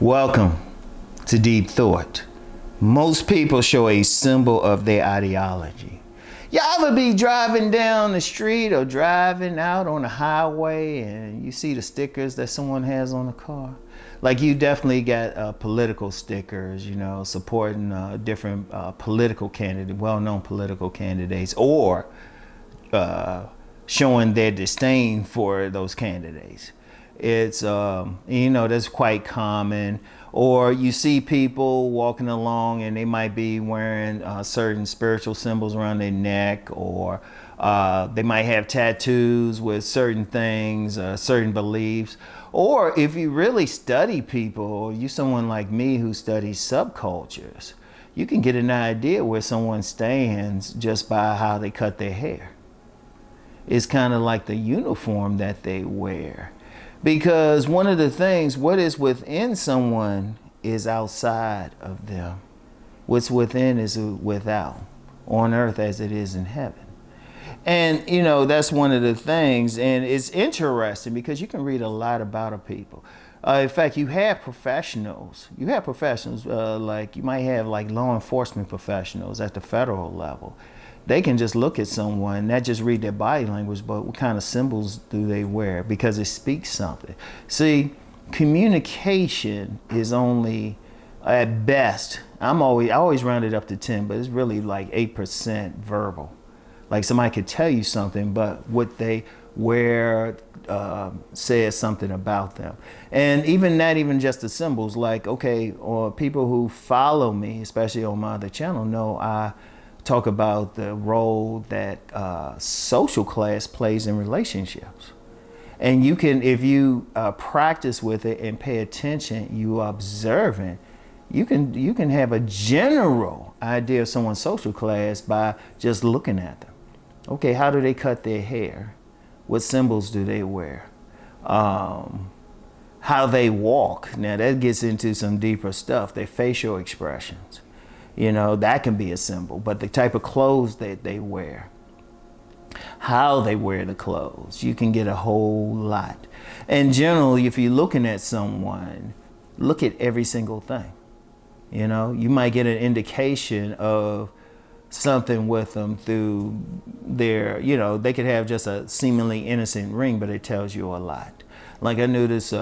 Welcome to Deep Thought. Most people show a symbol of their ideology. You ever be driving down the street or driving out on the highway and you see the stickers that someone has on the car? Like you definitely got political stickers, supporting different political candidates, well-known political candidates, or showing their disdain for those candidates. It's, that's quite common. Or you see people walking along and they might be wearing certain spiritual symbols around their neck, or they might have tattoos with certain things, certain beliefs. Or if you really study people, or you someone like me who studies subcultures, you can get an idea where someone stands just by how they cut their hair. It's kind of like the uniform that they wear. Because one of the things, what is within someone is outside of them. What's within is without, on earth as it is in heaven. And, that's one of the things. And it's interesting because you can read a lot about a people. In fact, you have professionals. Like you might have like law enforcement professionals at the federal level. They can just look at someone, not just read their body language, but what kind of symbols do they wear, because it speaks something. See, communication is only, at best, I always round it up to 10, but it's really like 8% verbal. Like somebody could tell you something, but what they wear says something about them. And even not even just the symbols, like, okay, or people who follow me, especially on my other channel, know I talk about the role that social class plays in relationships. And you can, if you practice with it and pay attention, you observant, you can have a general idea of someone's social class by just looking at them. Okay, how do they cut their hair? What symbols do they wear? How they walk. Now that gets into some deeper stuff, their facial expressions. That can be a symbol, but the type of clothes that they wear, how they wear the clothes, you can get a whole lot. And generally, if you're looking at someone, look at every single thing. You might get an indication of something with them through their, they could have just a seemingly innocent ring, but it tells you a lot. Like I know this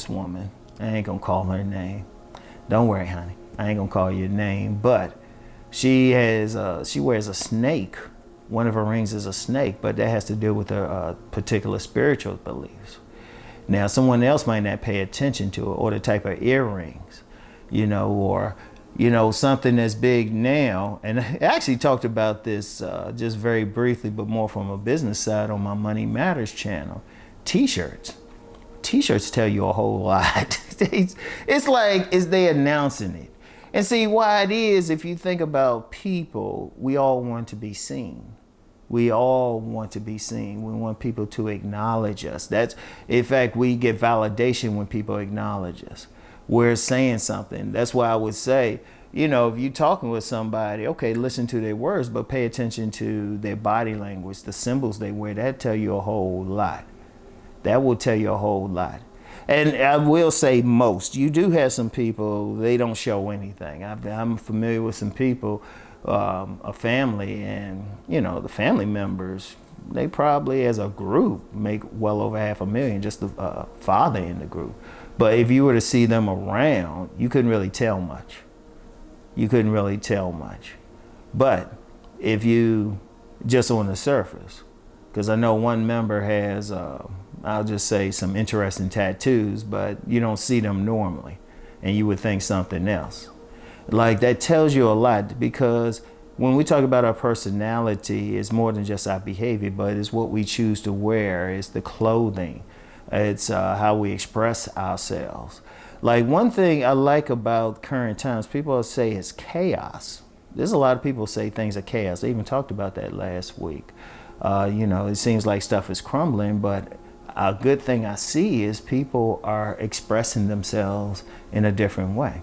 woman, I ain't gonna call her name. Don't worry, honey. I ain't gonna call your name, but she wears a snake. One of her rings is a snake, but that has to do with her particular spiritual beliefs. Now, someone else might not pay attention to it, or the type of earrings, or something that's big now. And I actually talked about this just very briefly, but more from a business side on my Money Matters channel. T-shirts. T-shirts tell you a whole lot. It's like, is they announcing it? And see why it is, if you think about people, we all want to be seen. We all want to be seen. We want people to acknowledge us. In fact, we get validation when people acknowledge us. We're saying something. That's why I would say, if you're talking with somebody, okay, listen to their words, but pay attention to their body language, the symbols they wear. That tell you a whole lot. That will tell you a whole lot. And I will say most. You do have some people, they don't show anything. I'm familiar with some people, a family, and the family members, they probably as a group make well over $500,000, just the father in the group. But if you were to see them around, you couldn't really tell much. But if you, just on the surface, because I know one member has, I'll just say, some interesting tattoos, but you don't see them normally, and you would think something else. Like, that tells you a lot, because when we talk about our personality, it's more than just our behavior, but it's what we choose to wear, it's the clothing, it's how we express ourselves. Like, one thing I like about current times, people say it's chaos. There's a lot of people say things are chaos. They even talked about that last week. It seems like stuff is crumbling, but a good thing I see is people are expressing themselves in a different way.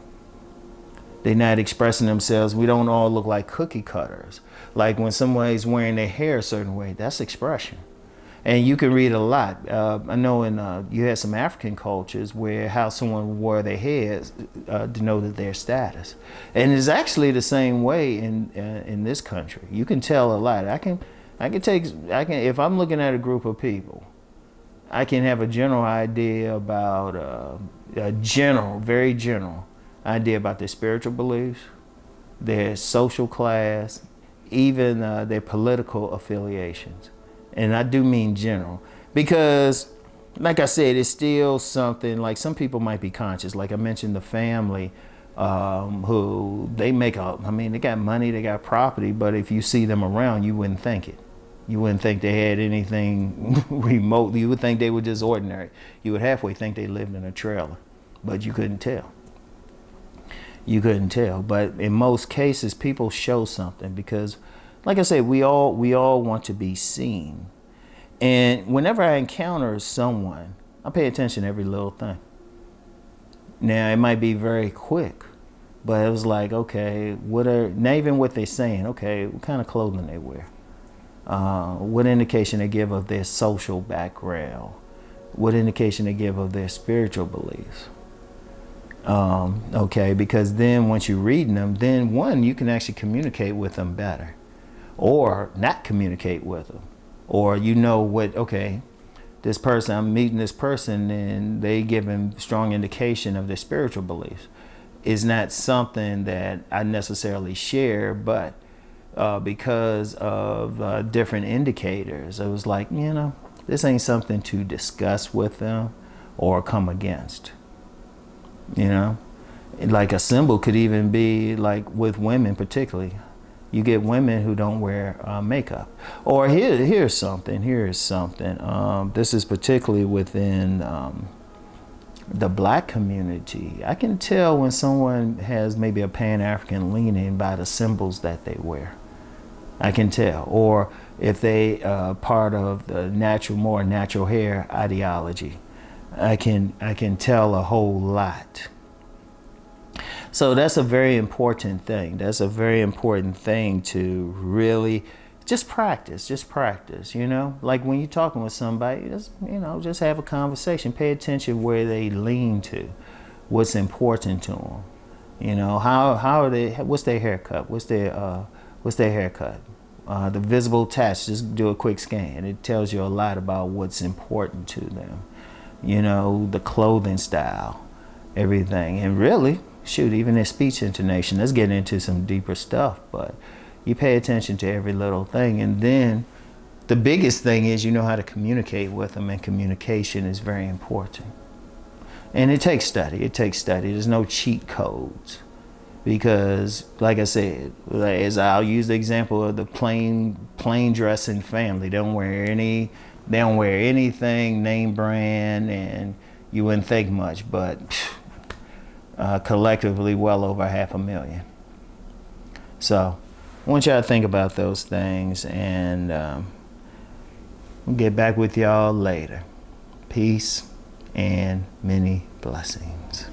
They're not expressing themselves. We don't all look like cookie cutters. Like when somebody's wearing their hair a certain way, that's expression. And you can read a lot. I know you had some African cultures where how someone wore their heads denoted their status, and it's actually the same way in this country. You can tell a lot. I can if I'm looking at a group of people, I can have a general idea about very general idea about their spiritual beliefs, their social class, even their political affiliations. And I do mean general, because like I said, it's still something like some people might be conscious. Like I mentioned, the family who they make up. I mean, they got money, they got property, but if you see them around, you wouldn't think it. You wouldn't think they had anything remote. You would think they were just ordinary. You would halfway think they lived in a trailer, but you couldn't tell. You couldn't tell. But in most cases, people show something because, like I said, we all want to be seen. And whenever I encounter someone, I pay attention to every little thing. Now, it might be very quick, but it was like, okay, not even what they're saying, okay, what kind of clothing they wear. What indication they give of their social background, what indication they give of their spiritual beliefs. Okay, because then once you're reading them, then one, you can actually communicate with them better, or not communicate with them, or okay, this person, I'm meeting this person and they giving strong indication of their spiritual beliefs. Is not something that I necessarily share, but because of different indicators, it was like, this ain't something to discuss with them or come against. Like a symbol could even be like with women particularly. You get women who don't wear makeup. Or here's something. This is particularly within the black community. I can tell when someone has maybe a Pan-African leaning by the symbols that they wear. I can tell. Or if they are part of the more natural hair ideology. I can tell a whole lot. So that's a very important thing. That's a very important thing to really just practice. Like when you're talking with somebody, just have a conversation. Pay attention where they lean to, what's important to them. How are they? What's their haircut? What's their haircut? The visible attached. Just do a quick scan. It tells you a lot about what's important to them. The clothing style, everything, and really, even their speech intonation. Let's get into some deeper stuff, but you pay attention to every little thing, and then the biggest thing is how to communicate with them, and communication is very important. And it takes study. There's no cheat codes, because, like I said, as I'll use the example of the plain dressing family. They don't wear anything name brand, and you wouldn't think much, but collectively well over 500,000. So I want y'all to think about those things, and we'll get back with y'all later. Peace and many blessings.